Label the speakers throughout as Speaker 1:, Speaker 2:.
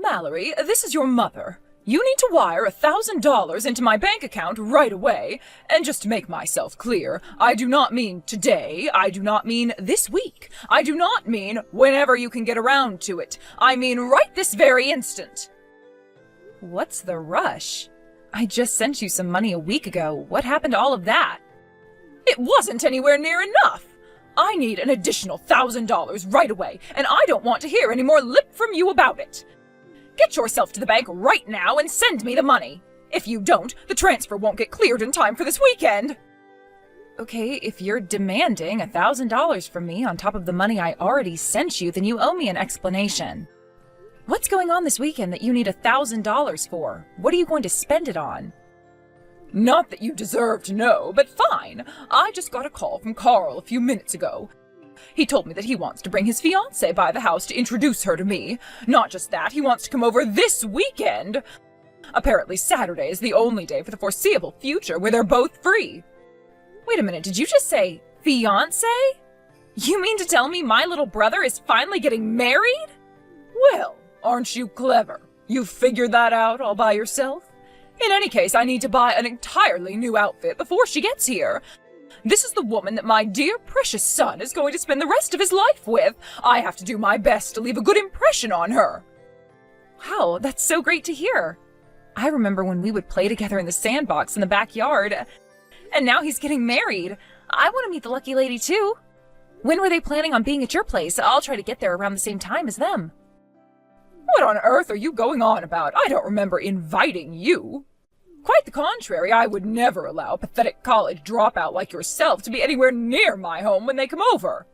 Speaker 1: Mallory, this is your mother. You need to wire $1,000 into my bank account right away. And just to make myself clear, I do not mean today. I do not mean this week. I do not mean whenever you can get around to it. I mean right this very instant. What's the rush? I just sent you some money a week ago. What happened to all of that? It wasn't anywhere near enough. I need an additional $1,000 right away, and I don't want to hear any more lip from you about it. Get yourself to the bank right now and send me the money. If you don't, the transfer won't get cleared in time for this weekend. Okay, if you're demanding $1,000 from me on top of the money I already sent you, then you owe me an explanation. What's going on this weekend that you need $1,000 for? What are you going to spend it on? Not that you deserve to know, but fine. I just got a call from Carl a few minutes ago. He told me that he wants to bring his fiancée by the house to introduce her to me. Not just that, he wants to come over this weekend. Apparently Saturday is the only day for the foreseeable future where they're both free. Wait a minute, did you just say fiancé? You mean to tell me my little brother is finally getting married? Well, aren't you clever? You figured that out all by yourself? In any case, I need to buy an entirely new outfit before she gets here. This is the woman that my dear precious son is going to spend the rest of his life with. I have to do my best to leave a good impression on her. Wow, that's so great to hear. I remember when we would play together in the sandbox in the backyard. And now he's getting married. I want to meet the lucky lady too. When were they planning on being at your place? I'll try to get there around the same time as them. What on earth are you going on about? I don't remember inviting you. Quite the contrary, I would never allow a pathetic college dropout like yourself to be anywhere near my home when they come over.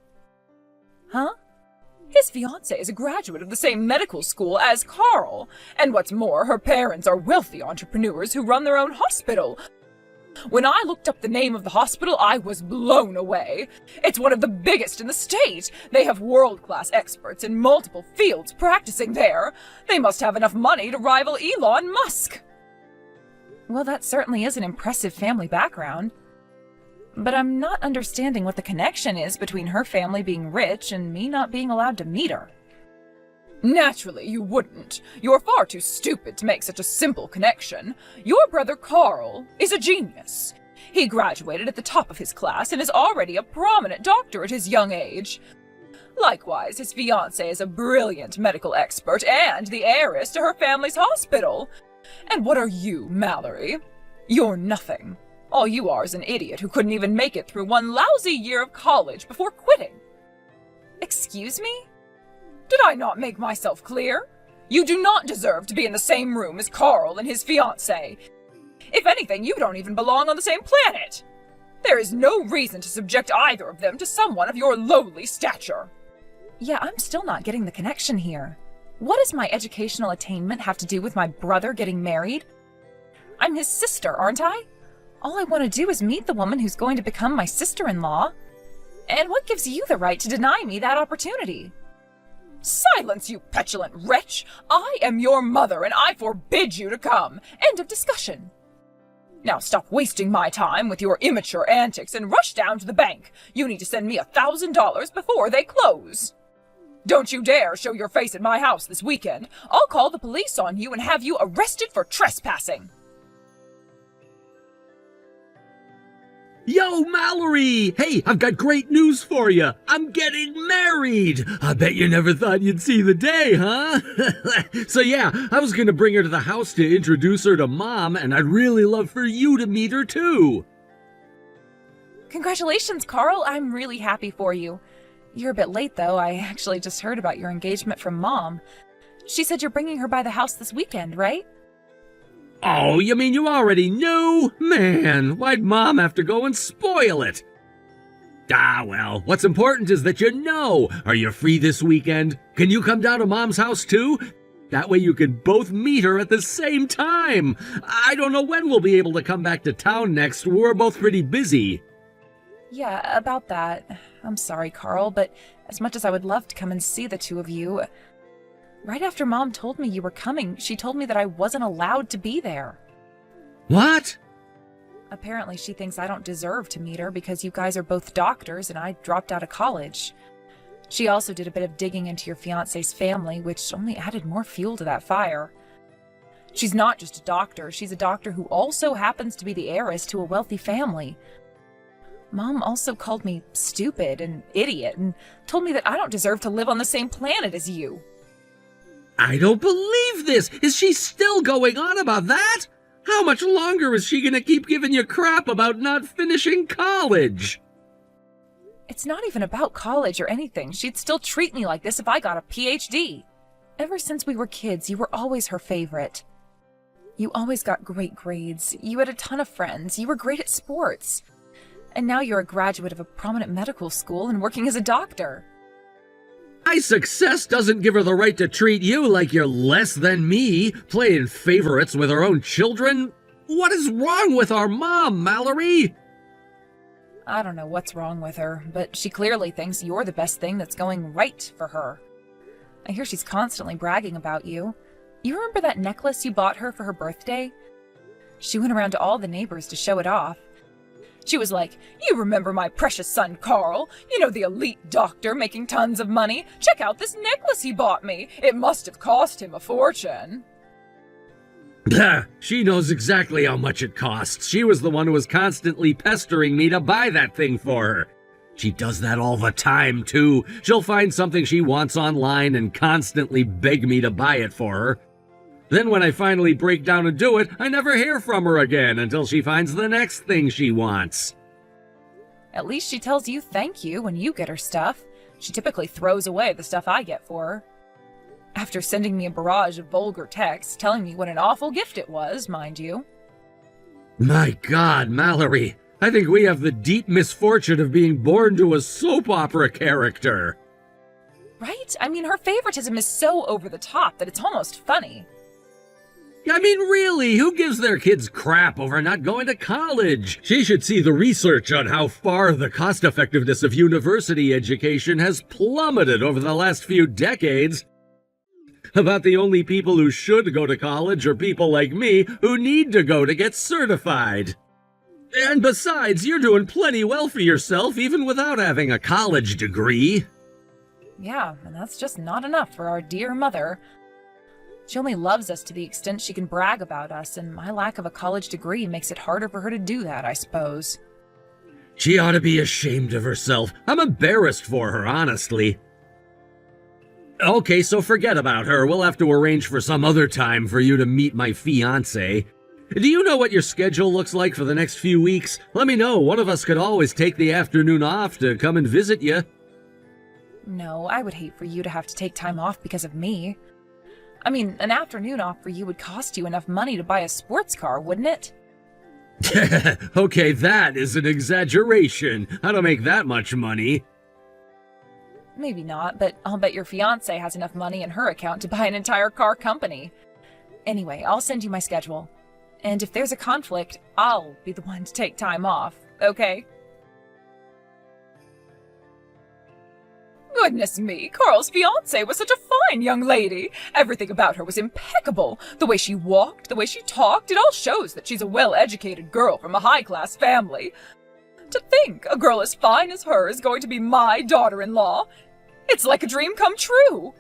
Speaker 1: Huh? His fiancée is a graduate of the same medical school as Carl, and what's more, her parents are wealthy entrepreneurs who run their own hospital. When I looked up the name of the hospital, I was blown away. It's one of the biggest in the state. They have world-class experts in multiple fields practicing there. They must have enough money to rival Elon Musk. Well, that certainly is an impressive family background. But I'm not understanding what the connection is between her family being rich and me not being allowed to meet her. Naturally, you wouldn't. You're far too stupid to make such a simple connection. Your brother Carl is a genius. He graduated at the top of his class and is already a prominent doctor at his young age. Likewise, his fiancée is a brilliant medical expert and the heiress to her family's hospital. And what are you, Mallory? You're nothing. All you are is an idiot who couldn't even make it through one lousy year of college before quitting. Excuse me? Did I not make myself clear? You do not deserve to be in the same room as Carl and his fiancée. If anything, you don't even belong on the same planet. There is no reason to subject either of them to someone of your lowly stature. Yeah, I'm still not getting the connection here. What does my educational attainment have to do with my brother getting married? I'm his sister, aren't I? All I want to do is meet the woman who's going to become my sister-in-law. And what gives you the right to deny me that opportunity? Silence, you petulant wretch! I am your mother, and I forbid you to come. End of discussion. Now stop wasting my time with your immature antics and rush down to the bank. You need to send me $1,000 before they close. Don't you dare show your face at my house this weekend. I'll call the police on you and have you arrested for trespassing.
Speaker 2: Yo, Mallory! Hey, I've got great news for you. I'm getting married. I bet you never thought you'd see the day, huh? So yeah, I was gonna bring her to the house to introduce her to Mom, and I'd really love for you to meet her too.
Speaker 1: Congratulations, Carl. I'm really happy for you. You're a bit late, though. I actually just heard about your engagement from Mom. She said you're bringing her by the house this weekend, right?
Speaker 2: Oh, you mean you already knew? Man, why'd Mom have to go and spoil it? Ah, well, what's important is that you know. Are you free this weekend? Can you come down to Mom's house too? That way you can both meet her at the same time. I don't know when we'll be able to come back to town next. We're both pretty busy.
Speaker 1: Yeah, about that. I'm sorry, Carl, but as much as I would love to come and see the two of you, right after Mom told me you were coming, she told me that I wasn't allowed to be there.
Speaker 2: What?
Speaker 1: Apparently she thinks I don't deserve to meet her because you guys are both doctors and I dropped out of college. She also did a bit of digging into your fiancé's family, which only added more fuel to that fire. She's not just a doctor, she's a doctor who also happens to be the heiress to a wealthy family. Mom also called me stupid and idiot and told me that I don't deserve to live on the same planet as you.
Speaker 2: I don't believe this! Is she still going on about that? How much longer is she gonna keep giving you crap about not finishing college?
Speaker 1: It's not even about college or anything. She'd still treat me like this if I got a PhD. Ever since we were kids, you were always her favorite. You always got great grades, you had a ton of friends, you were great at sports. And now you're a graduate of a prominent medical school and working as a doctor.
Speaker 2: My success doesn't give her the right to treat you like you're less than me, playing favorites with her own children. What is wrong with our mom, Mallory?
Speaker 1: I don't know what's wrong with her, but she clearly thinks you're the best thing that's going right for her. I hear she's constantly bragging about you. You remember that necklace you bought her for her birthday? She went around to all the neighbors to show it off. She was like, "You remember my precious son Carl? You know, the elite doctor making tons of money? Check out this necklace he bought me. It must have cost him a fortune."
Speaker 2: She knows exactly how much it costs. She was the one who was constantly pestering me to buy that thing for her. She does that all the time, too. She'll find something she wants online and constantly beg me to buy it for her. Then when I finally break down and do it, I never hear from her again until she finds the next thing she wants.
Speaker 1: At least she tells you thank you when you get her stuff. She typically throws away the stuff I get for her. After sending me a barrage of vulgar texts telling me what an awful gift it was, mind you.
Speaker 2: My God, Mallory, I think we have the deep misfortune of being born to a soap opera character.
Speaker 1: Right? I mean, her favoritism is so over the top that it's almost funny.
Speaker 2: I mean, really, who gives their kids crap over not going to college? She should see the research on how far the cost-effectiveness of university education has plummeted over the last few decades. About the only people who should go to college are people like me who need to go to get certified. And besides, you're doing plenty well for yourself even without having a college degree.
Speaker 1: Yeah, and that's just not enough for our dear mother. She only loves us to the extent she can brag about us, and my lack of a college degree makes it harder for her to do that, I suppose.
Speaker 2: She ought to be ashamed of herself. I'm embarrassed for her, honestly. Okay, so forget about her. We'll have to arrange for some other time for you to meet my fiancé. Do you know what your schedule looks like for the next few weeks? Let me know. One of us could always take the afternoon off to come and visit you.
Speaker 1: No, I would hate for you to have to take time off because of me. I mean, an afternoon off for you would cost you enough money to buy a sports car, wouldn't it?
Speaker 2: Okay, that is an exaggeration. I don't make that much money.
Speaker 1: Maybe not, but I'll bet your fiancé has enough money in her account to buy an entire car company. Anyway, I'll send you my schedule. And if there's a conflict, I'll be the one to take time off, okay? Goodness me, Carl's fiancée was such a fine young lady. Everything about her was impeccable. The way she walked, the way she talked, it all shows that she's a well-educated girl from a high-class family. To think a girl as fine as her is going to be my daughter-in-law. It's like a dream come true.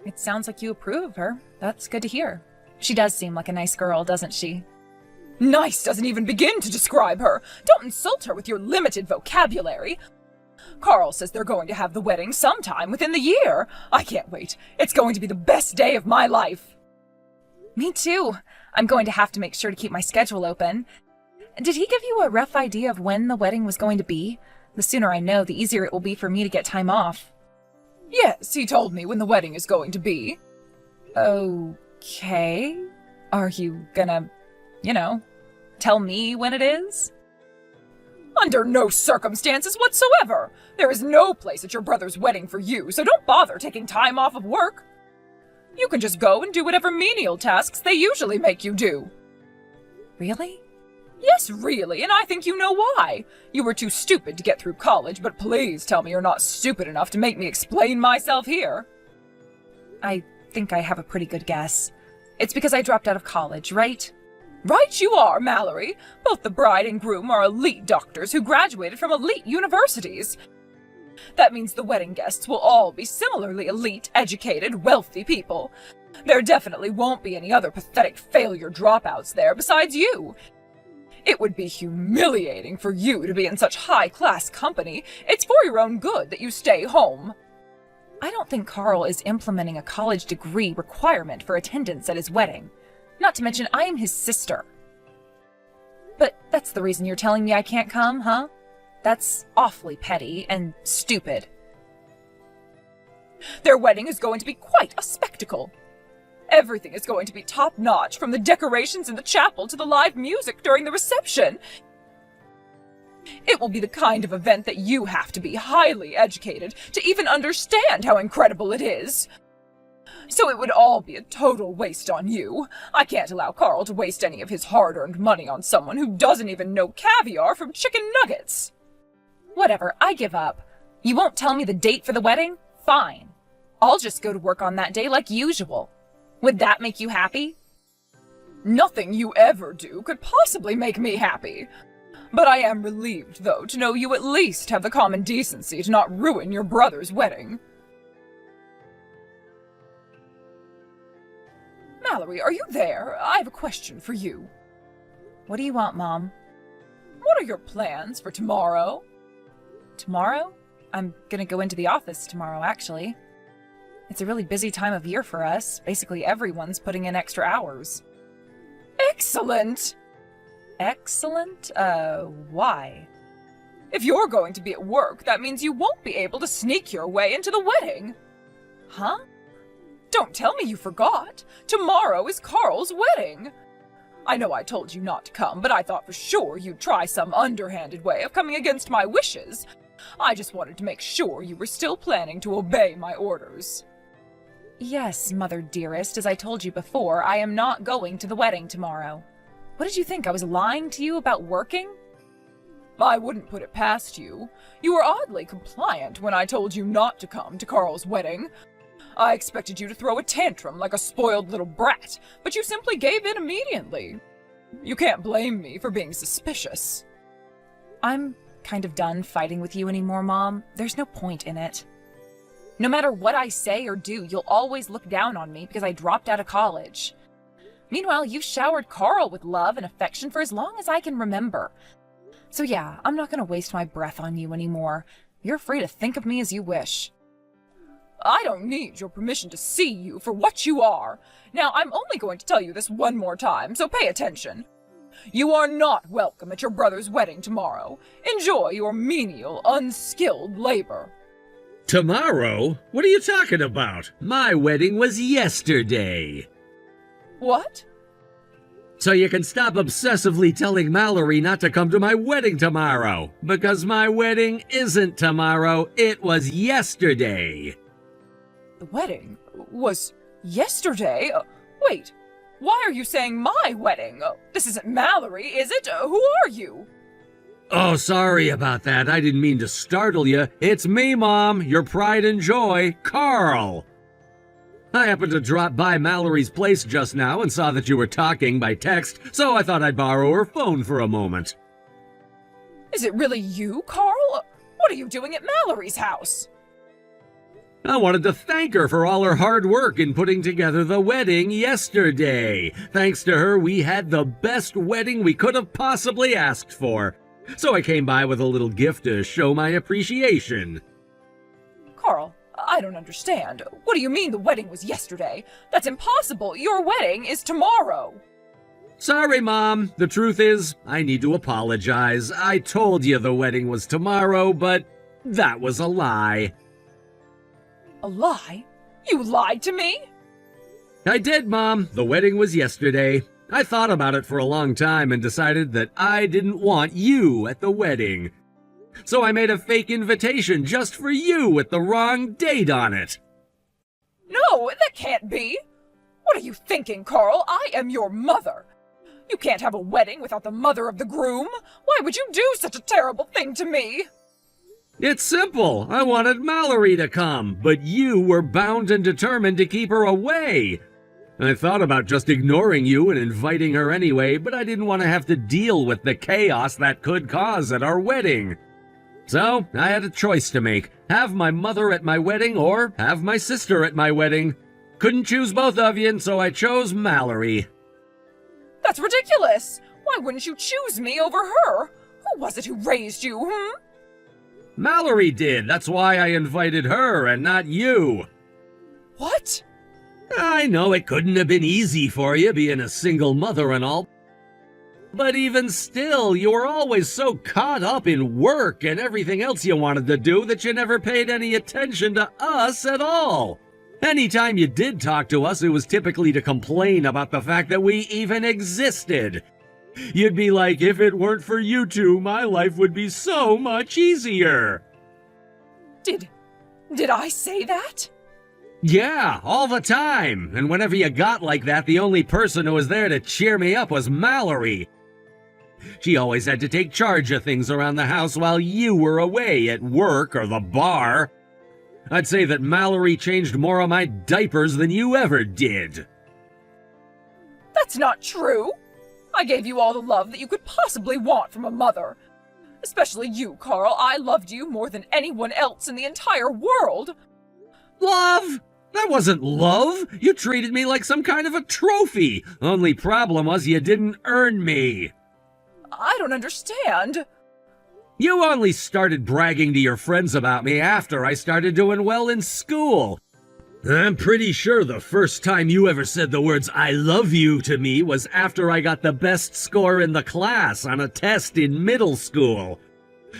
Speaker 1: It sounds like you approve of her. That's good to hear. She does seem like a nice girl, doesn't she? Nice doesn't even begin to describe her. Don't insult her with your limited vocabulary. Carl says they're going to have the wedding sometime within the year. I can't wait. It's going to be the best day of my life. Me too. I'm going to have to make sure to keep my schedule open. Did he give you a rough idea of when the wedding was going to be? The sooner I know, the easier it will be for me to get time off. Yes, he told me when the wedding is going to be. Okay. Are you gonna, tell me when it is? Under no circumstances whatsoever. There is no place at your brother's wedding for you, so don't bother taking time off of work. You can just go and do whatever menial tasks they usually make you do. Really? Yes, really, and I think you know why. You were too stupid to get through college, but please tell me you're not stupid enough to make me explain myself here. I think I have a pretty good guess. It's because I dropped out of college, right? Right you are, Mallory. Both the bride and groom are elite doctors who graduated from elite universities. That means the wedding guests will all be similarly elite, educated, wealthy people. There definitely won't be any other pathetic failure dropouts there besides you. It would be humiliating for you to be in such high-class company. It's for your own good that you stay home. I don't think Carl is implementing a college degree requirement for attendance at his wedding. Not to mention, I am his sister. But that's the reason you're telling me I can't come, huh? That's awfully petty and stupid. Their wedding is going to be quite a spectacle. Everything is going to be top-notch, from the decorations in the chapel to the live music during the reception. It will be the kind of event that you have to be highly educated to even understand how incredible it is. So it would all be a total waste on you. I can't allow Carl to waste any of his hard-earned money on someone who doesn't even know caviar from chicken nuggets. Whatever, I give up. You won't tell me the date for the wedding? Fine. I'll just go to work on that day like usual. Would that make you happy? Nothing you ever do could possibly make me happy. But I am relieved, though, to know you at least have the common decency to not ruin your brother's wedding. Mallory, are you there? I have a question for you. What do you want, Mom? What are your plans for tomorrow? Tomorrow? I'm gonna go into the office tomorrow, actually. It's a really busy time of year for us. Basically, everyone's putting in extra hours. Excellent! Excellent? Why? If you're going to be at work, that means you won't be able to sneak your way into the wedding. Huh? Don't tell me you forgot. Tomorrow is Carl's wedding. I know I told you not to come, but I thought for sure you'd try some underhanded way of coming against my wishes. I just wanted to make sure you were still planning to obey my orders. Yes, Mother dearest, as I told you before, I am not going to the wedding tomorrow. What did you think, I was lying to you about working? I wouldn't put it past you. You were oddly compliant when I told you not to come to Carl's wedding. I expected you to throw a tantrum like a spoiled little brat, but you simply gave in immediately. You can't blame me for being suspicious. I'm kind of done fighting with you anymore, Mom. There's no point in it. No matter what I say or do, you'll always look down on me because I dropped out of college. Meanwhile, you've showered Carl with love and affection for as long as I can remember. So yeah, I'm not going to waste my breath on you anymore. You're free to think of me as you wish. I don't need your permission to see you for what you are. Now, I'm only going to tell you this one more time, so pay attention. You are not welcome at your brother's wedding tomorrow. Enjoy your menial, unskilled labor.
Speaker 2: Tomorrow? What are you talking about? My wedding was yesterday.
Speaker 1: What?
Speaker 2: So you can stop obsessively telling Mallory not to come to my wedding tomorrow, because my wedding isn't tomorrow, it was yesterday.
Speaker 1: The wedding was yesterday? Wait, why are you saying my wedding? This isn't Mallory, is it? Who are you?
Speaker 2: Oh, sorry about that. I didn't mean to startle you. It's me, Mom, your pride and joy, Carl. I happened to drop by Mallory's place just now and saw that you were talking by text, so I thought I'd borrow her phone for a moment.
Speaker 1: Is it really you, Carl? What are you doing at Mallory's house?
Speaker 2: I wanted to thank her for all her hard work in putting together the wedding yesterday. Thanks to her, we had the best wedding we could have possibly asked for. So I came by with a little gift to show my appreciation.
Speaker 1: Carl, I don't understand. What do you mean the wedding was yesterday? That's impossible. Your wedding is tomorrow.
Speaker 2: Sorry, Mom. The truth is, I need to apologize. I told you the wedding was tomorrow, but that was a lie.
Speaker 1: A lie? You lied to me?
Speaker 2: I did, Mom. The wedding was yesterday. I thought about it for a long time and decided that I didn't want you at the wedding. So I made a fake invitation just for you with the wrong date on it.
Speaker 1: No, that can't be. What are you thinking, Carl? I am your mother. You can't have a wedding without the mother of the groom. Why would you do such a terrible thing to me?
Speaker 2: It's simple. I wanted Mallory to come, but you were bound and determined to keep her away. I thought about just ignoring you and inviting her anyway, but I didn't want to have to deal with the chaos that could cause at our wedding. So, I had a choice to make. Have my mother at my wedding or have my sister at my wedding. Couldn't choose both of you, and so I chose Mallory.
Speaker 1: That's ridiculous! Why wouldn't you choose me over her? Who was it who raised you,
Speaker 2: Mallory did. That's why I invited her and not you.
Speaker 1: What?
Speaker 2: I know it couldn't have been easy for you being a single mother and all. But even still, you were always so caught up in work and everything else you wanted to do that you never paid any attention to us at all. Anytime you did talk to us, it was typically to complain about the fact that we even existed. You'd be like, if it weren't for you two, my life would be so much easier.
Speaker 1: Did I say that?
Speaker 2: Yeah, all the time. And whenever you got like that, the only person who was there to cheer me up was Mallory. She always had to take charge of things around the house while you were away at work or the bar. I'd say that Mallory changed more of my diapers than you ever did.
Speaker 1: That's not true. I gave you all the love that you could possibly want from a mother. Especially you, Carl. I loved you more than anyone else in the entire world.
Speaker 2: Love? That wasn't love. You treated me like some kind of a trophy. Only problem was you didn't earn me.
Speaker 1: I don't understand.
Speaker 2: You only started bragging to your friends about me after I started doing well in school. I'm pretty sure the first time you ever said the words "I love you" to me was after I got the best score in the class on a test in middle school.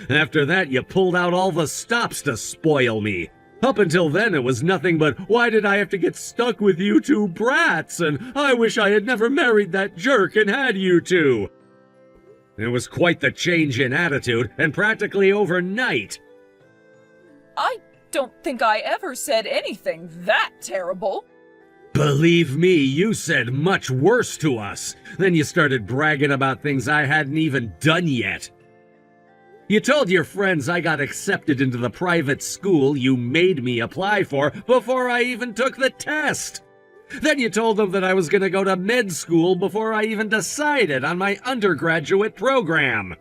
Speaker 2: After that, you pulled out all the stops to spoil me. Up until then, it was nothing but, why did I have to get stuck with you two brats? And I wish I had never married that jerk and had you two. It was quite the change in attitude, and practically overnight.
Speaker 1: I don't think I ever said anything that terrible.
Speaker 2: Believe me, you said much worse to us. Then you started bragging about things I hadn't even done yet. You told your friends I got accepted into the private school you made me apply for before I even took the test. Then you told them that I was going to go to med school before I even decided on my undergraduate program.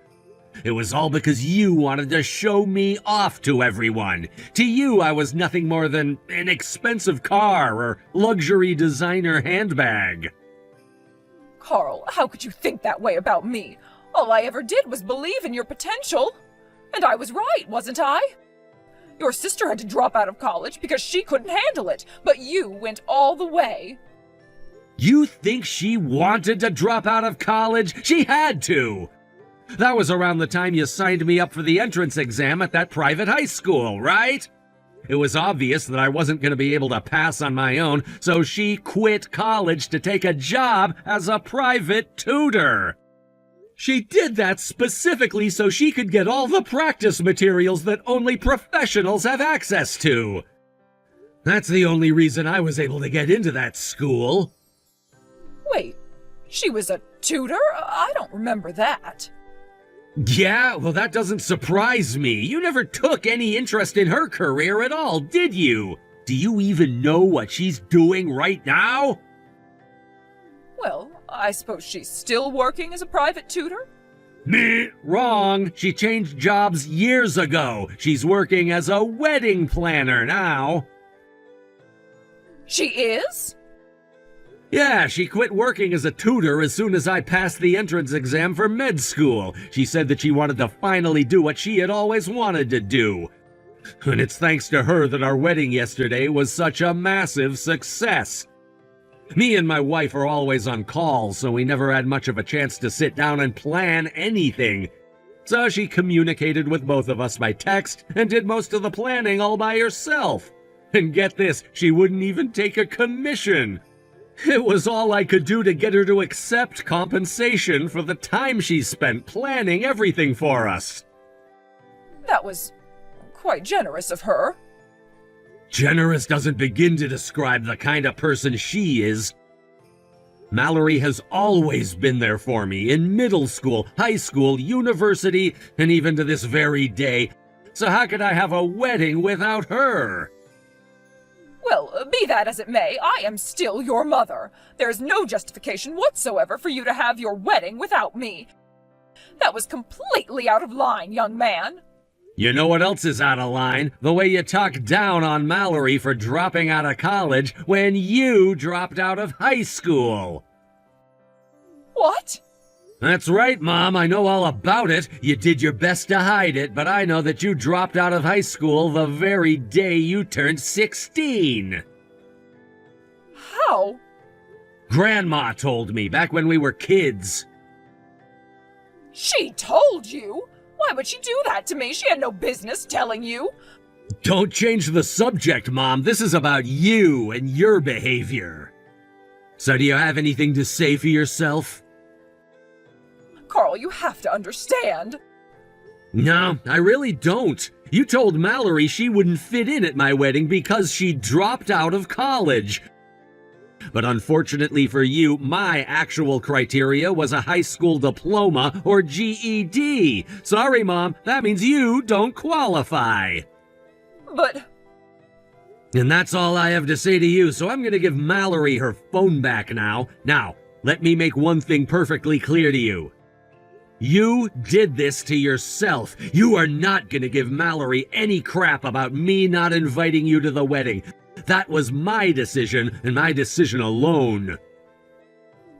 Speaker 2: It was all because you wanted to show me off to everyone. To you, I was nothing more than an expensive car or luxury designer handbag.
Speaker 1: Carl, how could you think that way about me? All I ever did was believe in your potential. And I was right, wasn't I? Your sister had to drop out of college because she couldn't handle it, but you went all the way.
Speaker 2: You think she wanted to drop out of college? She had to! That was around the time you signed me up for the entrance exam at that private high school, right? It was obvious that I wasn't going to be able to pass on my own, so she quit college to take a job as a private tutor. She did that specifically so she could get all the practice materials that only professionals have access to. That's the only reason I was able to get into that school.
Speaker 1: Wait, she was a tutor? I don't remember that.
Speaker 2: Yeah, well, that doesn't surprise me. You never took any interest in her career at all, did you? Do you even know what she's doing right now?
Speaker 1: Well, I suppose she's still working as a private tutor?
Speaker 2: Meh, wrong. She changed jobs years ago. She's working as a wedding planner now.
Speaker 1: She is?
Speaker 2: Yeah, she quit working as a tutor as soon as I passed the entrance exam for med school. She said that she wanted to finally do what she had always wanted to do. And it's thanks to her that our wedding yesterday was such a massive success. Me and my wife are always on call, so we never had much of a chance to sit down and plan anything. So she communicated with both of us by text and did most of the planning all by herself. And get this, she wouldn't even take a commission. It was all I could do to get her to accept compensation for the time she spent planning everything for us.
Speaker 1: That was quite generous of her.
Speaker 2: Generous doesn't begin to describe the kind of person she is. Mallory has always been there for me in middle school, high school, university, and even to this very day. So how could I have a wedding without her?
Speaker 1: Well, be that as it may, I am still your mother. There's no justification whatsoever for you to have your wedding without me. That was completely out of line, young man.
Speaker 2: You know what else is out of line? The way you talk down on Mallory for dropping out of college when you dropped out of high school.
Speaker 1: What?
Speaker 2: That's right, Mom. I know all about it. You did your best to hide it, but I know that you dropped out of high school the very day you turned 16.
Speaker 1: How?
Speaker 2: Grandma told me back when we were kids.
Speaker 1: She told you? Why would she do that to me? She had no business telling you.
Speaker 2: Don't change the subject, Mom. This is about you and your behavior. So do you have anything to say for yourself?
Speaker 1: Carl, you have to understand.
Speaker 2: No, I really don't. You told Mallory she wouldn't fit in at my wedding because she dropped out of college. But unfortunately for you, my actual criteria was a high school diploma or GED. Sorry, Mom, that means you don't qualify.
Speaker 1: But...
Speaker 2: And that's all I have to say to you, so I'm gonna give Mallory her phone back now. Now, let me make one thing perfectly clear to you. You did this to yourself. You are not gonna give Mallory any crap about me not inviting you to the wedding. That was my decision, and my decision alone.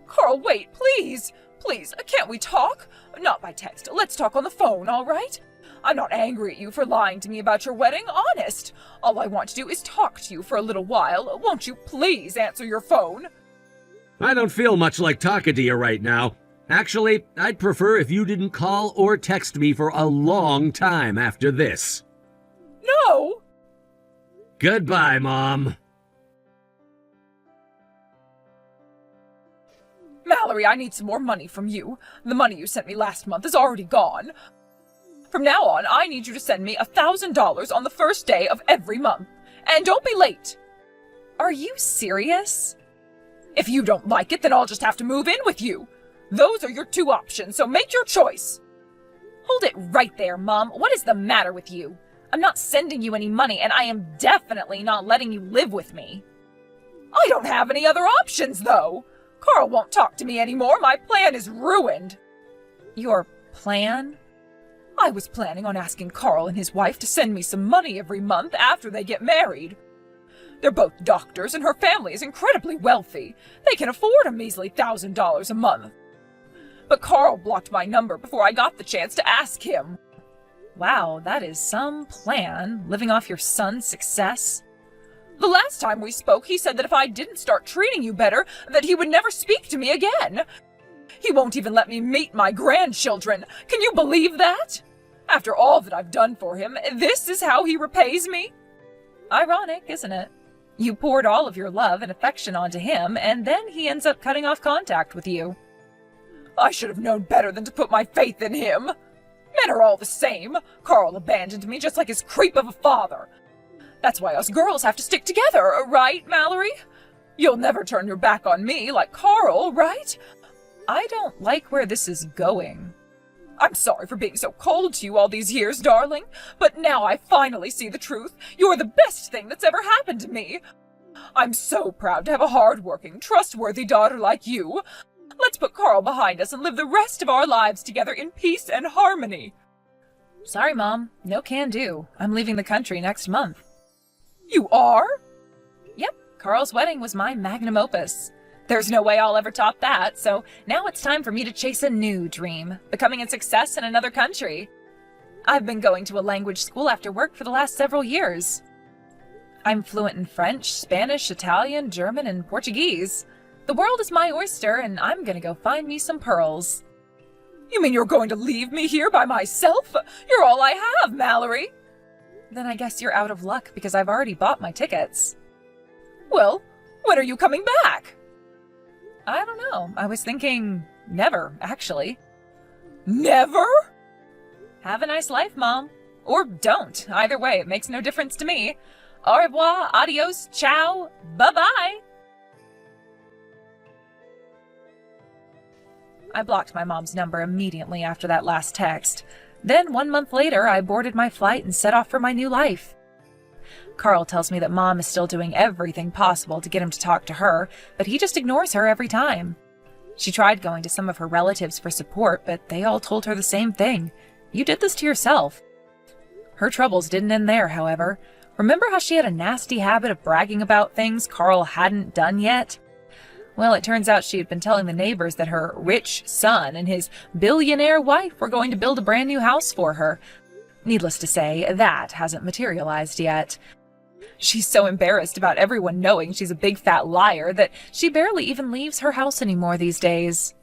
Speaker 1: Carl, wait, please. Please, can't we talk? Not by text. Let's talk on the phone, all right? I'm not angry at you for lying to me about your wedding, honest. All I want to do is talk to you for a little while. Won't you please answer your phone?
Speaker 2: I don't feel much like talking to you right now. Actually, I'd prefer if you didn't call or text me for a long time after this.
Speaker 1: No!
Speaker 2: Goodbye, Mom.
Speaker 1: Mallory, I need some more money from you. The money you sent me last month is already gone. From now on, I need you to send me $1,000 on the first day of every month. And don't be late. Are you serious? If you don't like it, then I'll just have to move in with you. Those are your two options, so make your choice. Hold it right there, Mom. What is the matter with you? I'm not sending you any money, and I am definitely not letting you live with me. I don't have any other options, though. Carl won't talk to me anymore. My plan is ruined. Your plan? I was planning on asking Carl and his wife to send me some money every month after they get married. They're both doctors, and her family is incredibly wealthy. They can afford a measly $1,000 a month. But Carl blocked my number before I got the chance to ask him. Wow, that is some plan, living off your son's success. The last time we spoke, he said that if I didn't start treating you better, that he would never speak to me again. He won't even let me meet my grandchildren. Can you believe that? After all that I've done for him, this is how he repays me? Ironic, isn't it? You poured all of your love and affection onto him, and then he ends up cutting off contact with you. I should have known better than to put my faith in him. Men are all the same. Carl abandoned me just like his creep of a father. That's why us girls have to stick together, right, Mallory? You'll never turn your back on me like Carl, right? I don't like where this is going. I'm sorry for being so cold to you all these years, darling, but now I finally see the truth. You're the best thing that's ever happened to me. I'm so proud to have a hard-working, trustworthy daughter like you. Let's put Carl behind us and live the rest of our lives together in peace and harmony. Sorry, Mom. No can do. I'm leaving the country next month. You are? Yep. Carl's wedding was my magnum opus. There's no way I'll ever top that, so now it's time for me to chase a new dream, becoming a success in another country. I've been going to a language school after work for the last several years. I'm fluent in French, Spanish, Italian, German, and Portuguese. The world is my oyster, and I'm gonna go find me some pearls. You mean you're going to leave me here by myself? You're all I have, Mallory. Then I guess you're out of luck because I've already bought my tickets. Well, when are you coming back? I don't know. I was thinking never, actually. Never? Have a nice life, Mom. Or don't. Either way, it makes no difference to me. Au revoir, adios, ciao, bye-bye. I blocked my mom's number immediately after that last text. Then 1 month later, I boarded my flight and set off for my new life. Carl tells me that Mom is still doing everything possible to get him to talk to her, but he just ignores her every time. She tried going to some of her relatives for support, but they all told her the same thing. You did this to yourself. Her troubles didn't end there, however. Remember how she had a nasty habit of bragging about things Carl hadn't done yet? Well, it turns out she had been telling the neighbors that her rich son and his billionaire wife were going to build a brand new house for her. Needless to say, that hasn't materialized yet. She's so embarrassed about everyone knowing she's a big fat liar that she barely even leaves her house anymore these days.